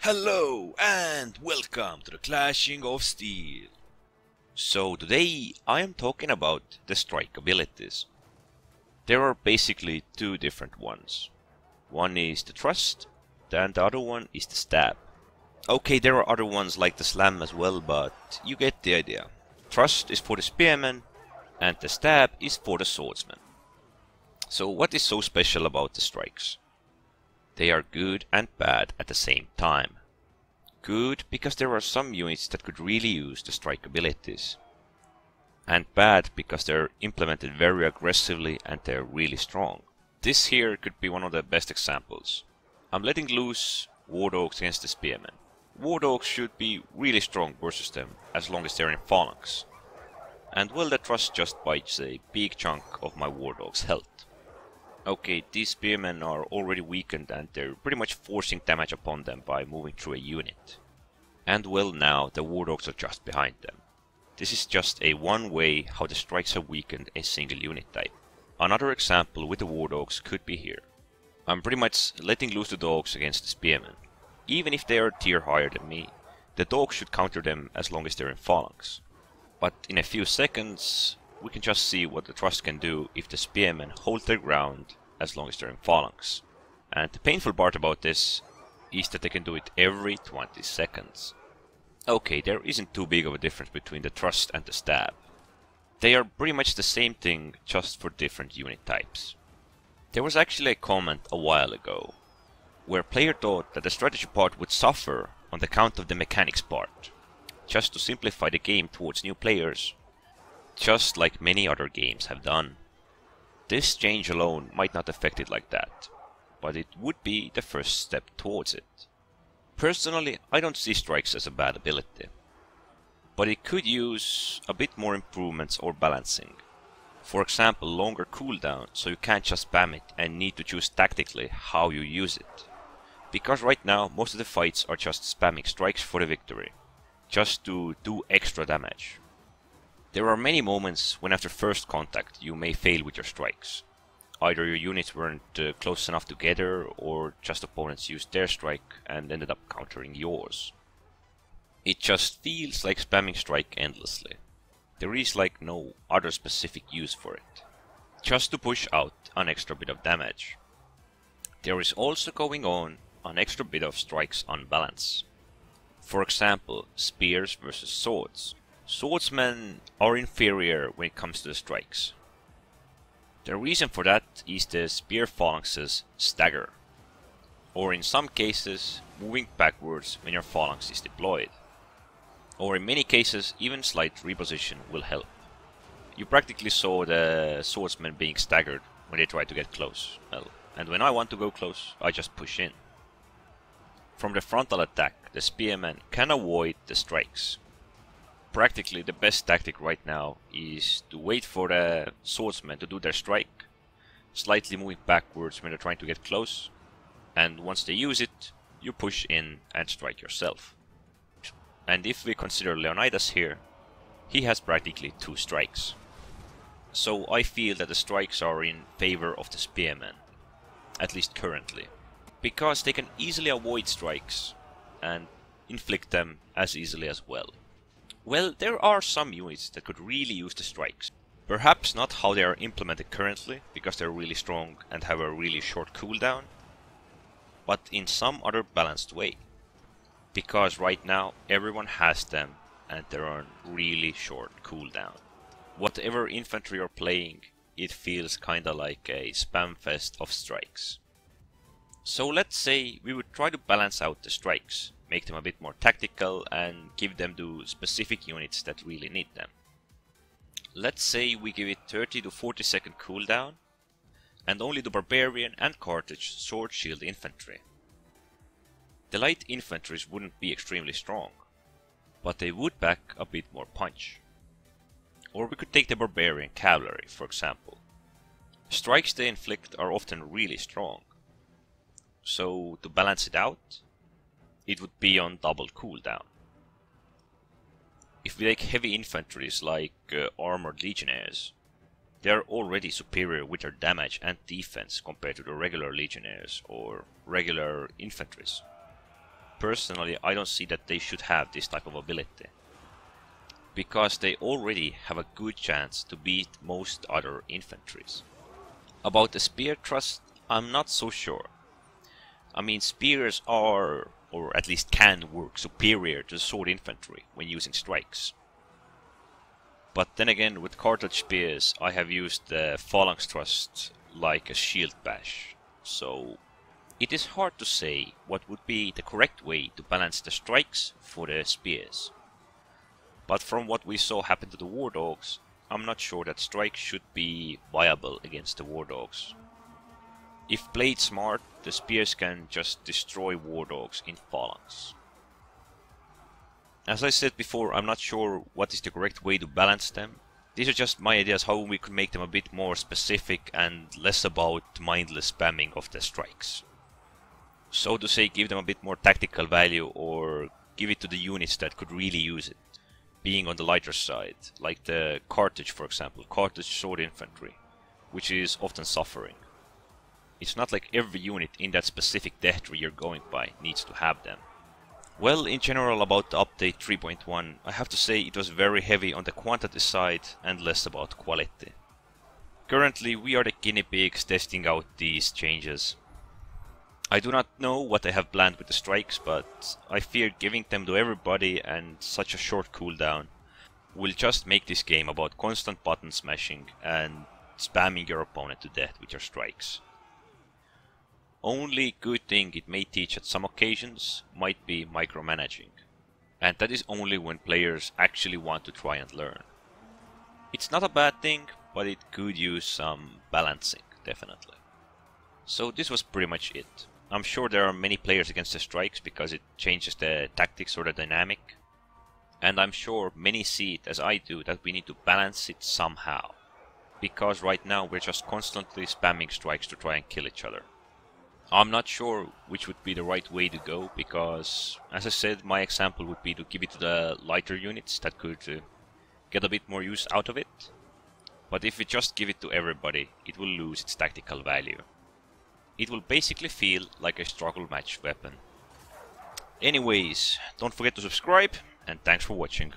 Hello and welcome to the Clashing of Steel. So today I am talking about the strike abilities. There are basically two different ones. One is the thrust and the other one is the stab. Okay, there are other ones like the slam as well, but you get the idea. Thrust is for the spearman and the stab is for the swordsman. So what is so special about the strikes? They are good and bad at the same time. Good because there are some units that could really use the strike abilities. And bad because they're implemented very aggressively and they're really strong. This here could be one of the best examples. I'm letting loose War Dogs against the Spearmen. War Dogs should be really strong versus them as long as they're in phalanx. And well, the thrust just bites a big chunk of my War Dog's health. Okay, these spearmen are already weakened and they're pretty much forcing damage upon them by moving through a unit. And well, now the war dogs are just behind them. This is just a one way how the strikes have weakened a single unit type. Another example with the war dogs could be here. I'm pretty much letting loose the dogs against the spearmen. Even if they are a tier higher than me, the dogs should counter them as long as they're in phalanx. But in a few seconds, we can just see what the thrust can do if the spearmen hold their ground as long as they're in phalanx. And the painful part about this is that they can do it every 20 seconds. Okay, there isn't too big of a difference between the thrust and the stab. They are pretty much the same thing, just for different unit types. There was actually a comment a while ago, where a player thought that the strategy part would suffer on the count of the mechanics part, just to simplify the game towards new players, just like many other games have done. This change alone might not affect it like that, but it would be the first step towards it. Personally, I don't see strikes as a bad ability, but it could use a bit more improvements or balancing. For example, longer cooldown, so you can't just spam it and need to choose tactically how you use it. Because right now, most of the fights are just spamming strikes for the victory, just to do extra damage. There are many moments when after first contact you may fail with your strikes. Either your units weren't close enough together, or just opponents used their strike and ended up countering yours. It just feels like spamming strike endlessly. There is like no other specific use for it. Just to push out an extra bit of damage. There is also going on an extra bit of strikes unbalance. For example, spears versus swords. Swordsmen are inferior when it comes to the strikes. The reason for that is the spear phalanxes stagger, or in some cases moving backwards when your phalanx is deployed. Or in many cases even slight reposition will help. You practically saw the swordsmen being staggered when they try to get close. Well, and when I want to go close, I just push in. From the frontal attack, the spearmen can avoid the strikes. Practically the best tactic right now is to wait for the swordsmen to do their strike, slightly moving backwards when they're trying to get close, and once they use it, you push in and strike yourself. And if we consider Leonidas here, he has practically 2 strikes. So I feel that the strikes are in favor of the spearmen, at least currently, because they can easily avoid strikes and inflict them as easily as well. Well, there are some units that could really use the strikes. Perhaps not how they are implemented currently, because they're really strong and have a really short cooldown, but in some other balanced way. Because right now everyone has them and they're on really short cooldown. Whatever infantry you're playing, it feels kinda like a spam fest of strikes. So let's say we would try to balance out the strikes, make them a bit more tactical and give them to specific units that really need them. Let's say we give it 30 to 40 second cooldown and only the barbarian and Carthage sword shield infantry. The light infantries wouldn't be extremely strong, but they would pack a bit more punch. Or we could take the barbarian cavalry, for example. Strikes they inflict are often really strong. So to balance it out, it would be on double cooldown. If we take heavy infantries like armored legionnaires, they are already superior with their damage and defense compared to the regular legionnaires or regular infantries. personally I don't see that they should have this type of ability, because they already have a good chance to beat most other infantries. About the spear thrust, I'm not so sure. I mean, spears are, or at least can work, superior to the sword infantry when using strikes. But then again, with cartridge spears, I have used the phalanx thrust like a shield bash, so it is hard to say what would be the correct way to balance the strikes for the spears. But from what we saw happen to the war dogs, I'm not sure that strikes should be viable against the war dogs. If played smart, the spears can just destroy war dogs in phalanx. As I said before, I'm not sure what is the correct way to balance them. These are just my ideas how we could make them a bit more specific and less about mindless spamming of the strikes. So to say, give them a bit more tactical value, or give it to the units that could really use it, being on the lighter side, like the cartridge, for example, cartridge sword infantry, which is often suffering. It's not like every unit in that specific death tree you're going by needs to have them. Well, in general about the update 3.1, I have to say it was very heavy on the quantity side and less about quality. Currently we are the guinea pigs testing out these changes. I do not know what they have planned with the strikes, but I fear giving them to everybody and such a short cooldown will just make this game about constant button smashing and spamming your opponent to death with your strikes. Only good thing it may teach at some occasions might be micromanaging, and that is only when players actually want to try and learn. It's not a bad thing, but it could use some balancing, definitely. So this was pretty much it. I'm sure there are many players against the strikes because it changes the tactics or the dynamic, and I'm sure many see it as I do that we need to balance it somehow, because right now we're just constantly spamming strikes to try and kill each other. I'm not sure which would be the right way to go, because, as I said, my example would be to give it to the lighter units that could get a bit more use out of it. But if we just give it to everybody, it will lose its tactical value. It will basically feel like a struggle match weapon. Anyways, don't forget to subscribe, and thanks for watching.